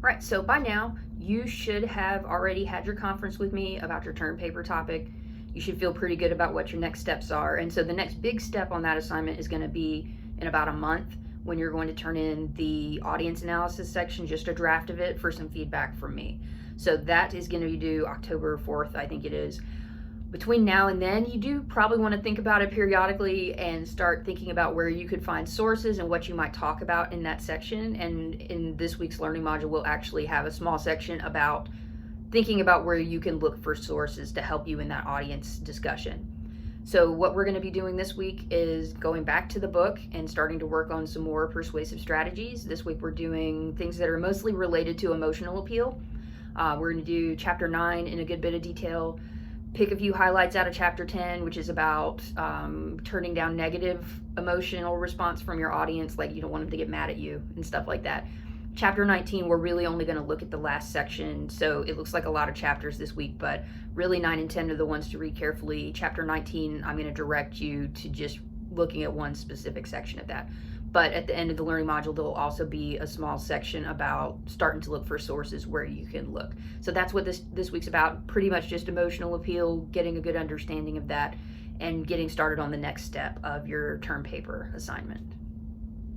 Right, so by now, you should have already had your conference with me about your term paper topic. You should feel pretty good about what your next steps are. And so the next big step on that assignment is going to be in about a month when you're going to turn in the audience analysis section, just a draft of it for some feedback from me. So that is going to be due October 4th, I think it is. Between now and then, you do probably want to think about it periodically and start thinking about where you could find sources and what you might talk about in that section. And in this week's learning module, we'll actually have a small section about thinking about where you can look for sources to help you in that audience discussion. So what we're going to be doing this week is going back to the book and starting to work on some more persuasive strategies. This week we're doing things that are mostly related to emotional appeal. We're going to do chapter 9 in a good bit of detail, pick a few highlights out of chapter 10, which is about turning down negative emotional response from your audience, like you don't want them to get mad at you and stuff like that. Chapter 19, we're really only going to look at the last section, so it looks like a lot of chapters this week, but really 9 and 10 are the ones to read carefully. Chapter 19, I'm going to direct you to just looking at one specific section of that. But at the end of the learning module, there will also be a small section about starting to look for sources where you can look. So that's what this week's about, pretty much just emotional appeal, getting a good understanding of that, and getting started on the next step of your term paper assignment.